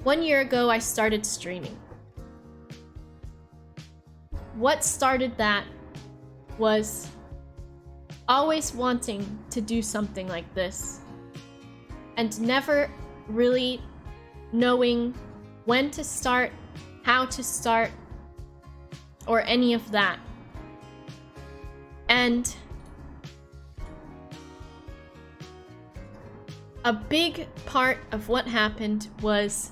1 year ago, I started streaming. What started that was always wanting to do something like this and never really knowing when to start, how to start, or any of that. And a big part of what happened was,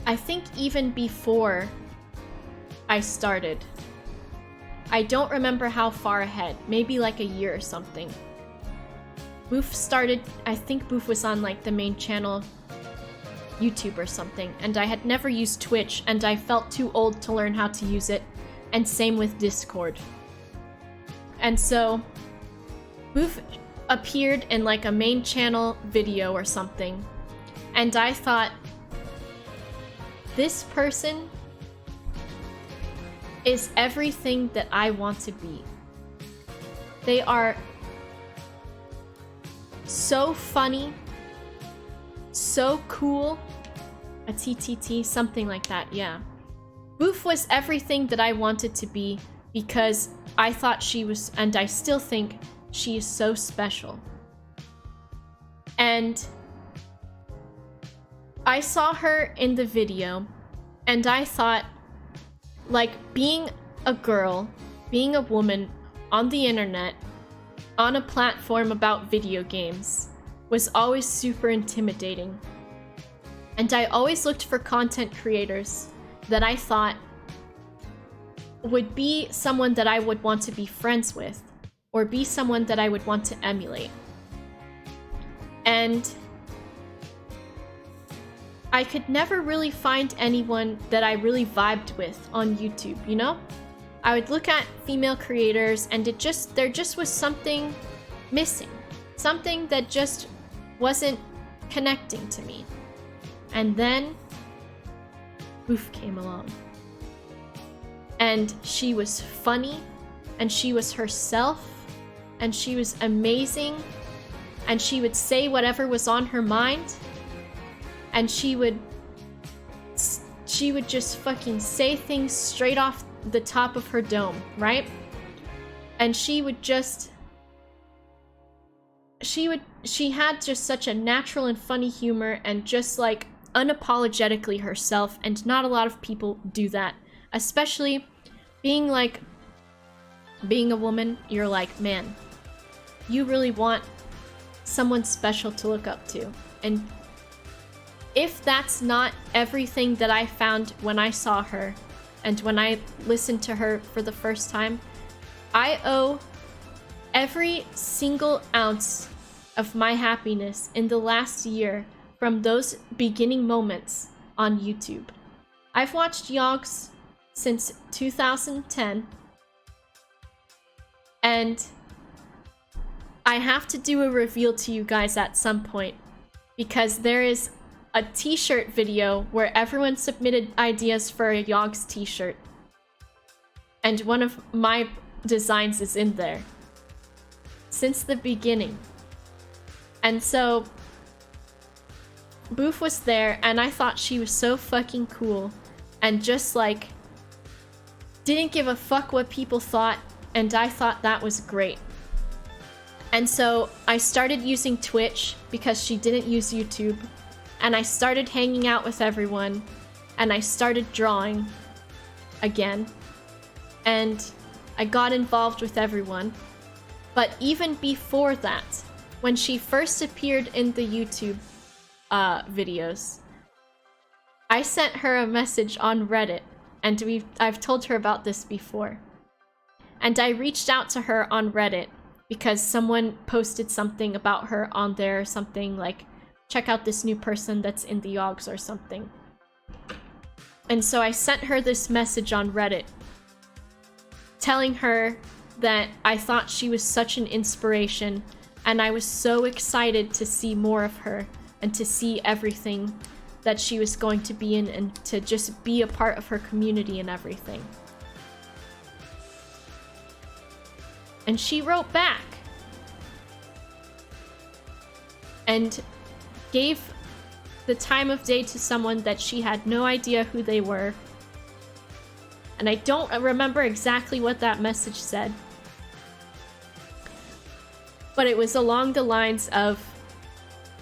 I think even before I started, I don't remember how far ahead, maybe like a year or something. Boof started, I think Boof was on like the main channel, YouTube or something, and I had never used Twitch and I felt too old to learn how to use it, and same with Discord. And so Boof appeared in like a main channel video or something, and I thought, this person is everything that I want to be. They are so funny, so cool, a TTT, something like that, yeah. Boof was everything that I wanted to be because I thought she was, and I still think she is so special. And I saw her in the video and I thought, like, being a girl, being a woman on the internet, on a platform about video games, was always super intimidating. And I always looked for content creators that I thought would be someone that I would want to be friends with, or be someone that I would want to emulate. And I could never really find anyone that I really vibed with on YouTube, you know? I would look at female creators and there just was something missing. Something that just wasn't connecting to me. And then Boof came along. And she was funny, and she was herself, and she was amazing, and she would say whatever was on her mind, and she would just fucking say things straight off the top of her dome, right? And she had just such a natural and funny humor, and just like unapologetically herself, and not a lot of people do that. Especially being a woman, you're like, man, you really want someone special to look up to. And if that's not everything that I found when I saw her, and when I listened to her for the first time, I owe every single ounce of my happiness in the last year from those beginning moments on YouTube. I've watched Yogs since 2010, and I have to do a reveal to you guys at some point, because there is a t-shirt video where everyone submitted ideas for a Yogs t-shirt, and one of my designs is in there since the beginning. And so Boof was there, and I thought she was so fucking cool, and just like didn't give a fuck what people thought, and I thought that was great. And so I started using Twitch because she didn't use YouTube, and I started hanging out with everyone, and I started drawing again, and I got involved with everyone. But even before that, when she first appeared in the YouTube videos, I sent her a message on Reddit, and I've told her about this before. And I reached out to her on Reddit because someone posted something about her on there, something like, check out this new person that's in the Yogs or something. And so I sent her this message on Reddit telling her that I thought she was such an inspiration, and I was so excited to see more of her and to see everything that she was going to be in, and to just be a part of her community and everything. And she wrote back and gave the time of day to someone that she had no idea who they were. And I don't remember exactly what that message said. But it was along the lines of,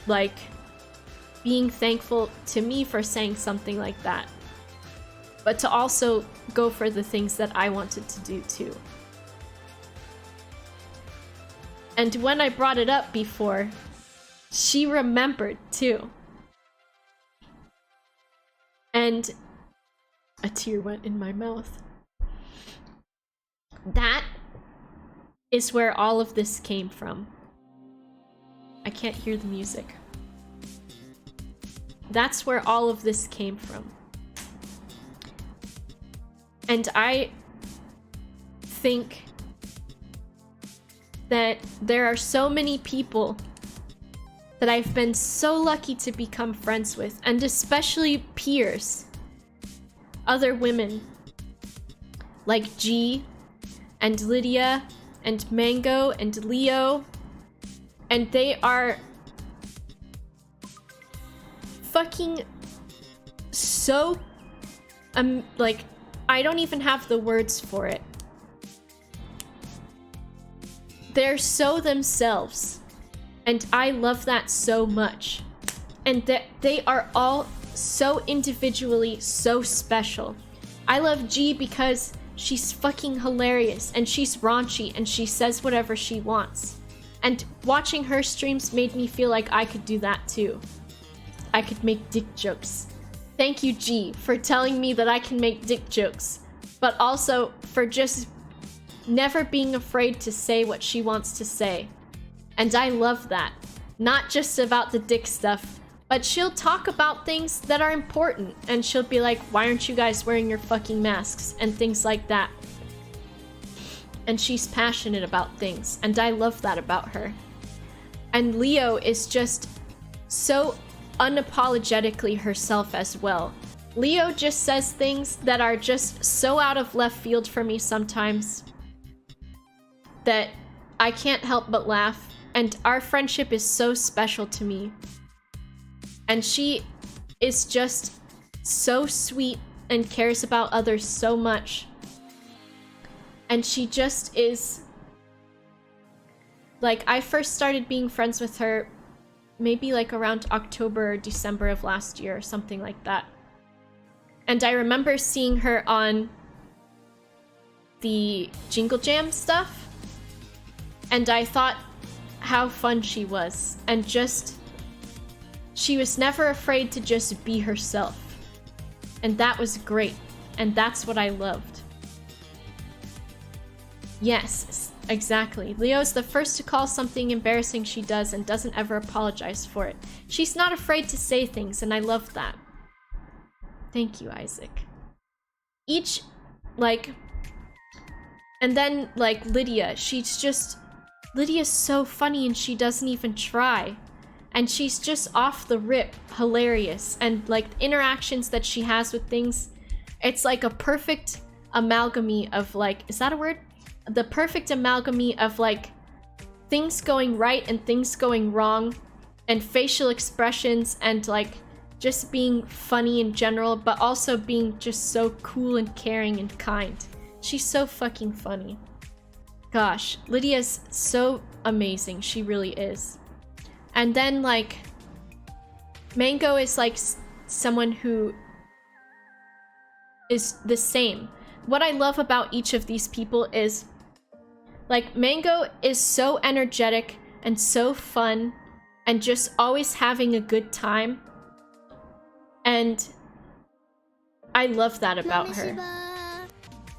like, being thankful to me for saying something like that. But to also go for the things that I wanted to do too. And when I brought it up before, she remembered too. And a tear went in my mouth. That is where all of this came from. I can't hear the music. That's where all of this came from. And I think that there are so many people that I've been so lucky to become friends with, and especially peers. Other women like G and Lydia and Mango and Leo, and they are fucking so like, I don't even have the words for it. They're so themselves, and I love that so much. And that they are all so individually so special. I love G because she's fucking hilarious, and she's raunchy, and she says whatever she wants. And watching her streams made me feel like I could do that too. I could make dick jokes. Thank you, G, for telling me that I can make dick jokes, but also for just never being afraid to say what she wants to say. And I love that. Not just about the dick stuff, but she'll talk about things that are important, and she'll be like, why aren't you guys wearing your fucking masks? And things like that. And she's passionate about things, and I love that about her. And Leo is just so unapologetically herself as well. Leo just says things that are just so out of left field for me sometimes that I can't help but laugh. And our friendship is so special to me. And she is just so sweet and cares about others so much. And she just is... Like, I first started being friends with her maybe like around October or December of last year or something like that. And I remember seeing her on the Jingle Jam stuff. And I thought how fun she was. And just... she was never afraid to just be herself. And that was great. And that's what I loved. Yes, exactly. Leo's the first to call something embarrassing she does and doesn't ever apologize for it. She's not afraid to say things, and I love that. Thank you, Isaac. Each, like... And then, like, Lydia, she's just... Lydia's so funny and she doesn't even try. And she's just off the rip hilarious. And, like, interactions that she has with things, it's like a perfect amalgamy of, like... Is that a word? The perfect amalgamy of, like, things going right and things going wrong, and facial expressions, and, like, just being funny in general, but also being just so cool and caring and kind. She's so fucking funny. Gosh, Lydia's so amazing. She really is. And then, like, Mango is, like, someone who is the same. What I love about each of these people is, like, Mango is so energetic and so fun and just always having a good time. And I love that about her.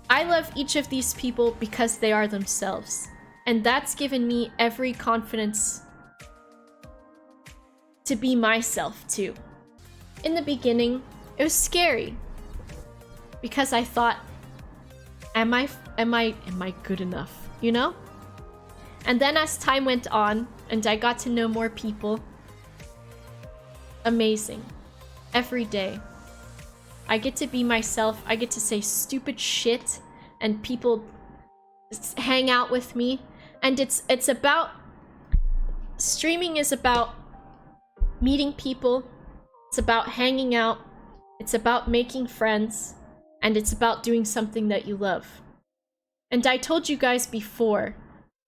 I love each of these people because they are themselves. And that's given me every confidence to be myself too. In the beginning, it was scary because I thought, am I good enough, you know? And then as time went on and I got to know more people, amazing. Every day. I get to be myself, I get to say stupid shit, and people hang out with me. And it's about... Streaming is about meeting people, It's about hanging out. It's about making friends. And it's about doing something that you love. And I told you guys before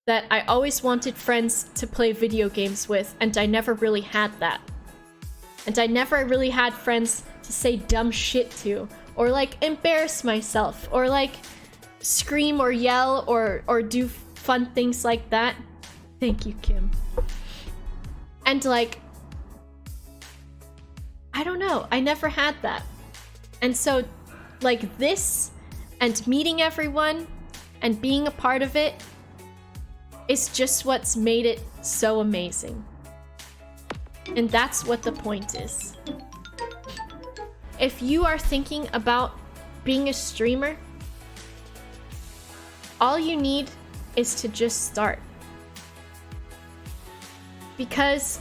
that I always wanted friends to play video games with, and I never really had that. And I never really had friends to say dumb shit to, or like embarrass myself, or like scream or yell or do fun things like that. Thank you, Kim. And like, I don't know, I never had that. And so like this and meeting everyone and being a part of it is just what's made it so amazing. And that's what the point is. If you are thinking about being a streamer, all you need is to just start. Because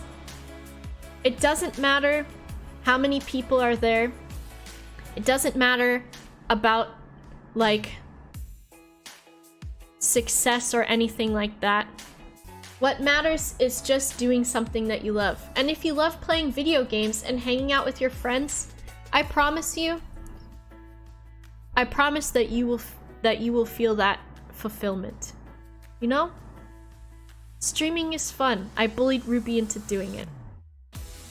it doesn't matter how many people are there. It doesn't matter about like success or anything like that. What matters is just doing something that you love. And if you love playing video games and hanging out with your friends, I promise that you will feel that fulfillment. You know? Streaming is fun. I bullied Ruby into doing it.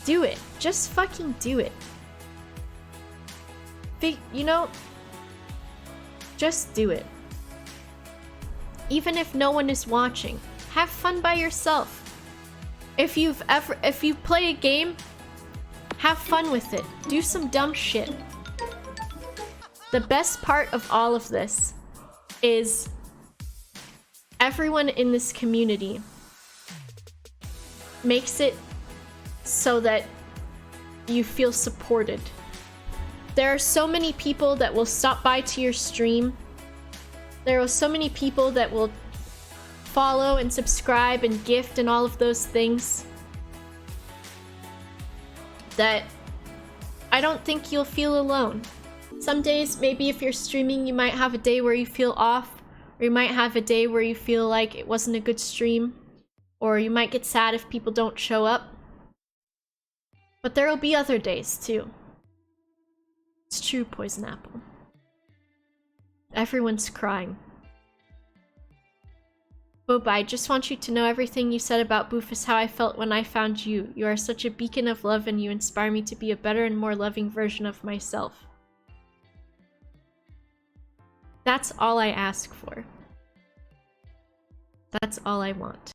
Do it. Just fucking do it. You know? Just do it. Even if no one is watching, have fun by yourself. If you play a game, have fun with it. Do some dumb shit. The best part of all of this is everyone in this community makes it so that you feel supported. There are so many people that will stop by to your stream. There are so many people that will follow and subscribe and gift and all of those things that I don't think you'll feel alone. Some days, maybe if you're streaming, you might have a day where you feel off, or you might have a day where you feel like it wasn't a good stream, or you might get sad if people don't show up. But there will be other days too. It's true, Poison Apple. Everyone's crying. Boba, I just want you to know everything you said about Boof is how I felt when I found you. You are such a beacon of love and you inspire me to be a better and more loving version of myself. That's all I ask for. That's all I want.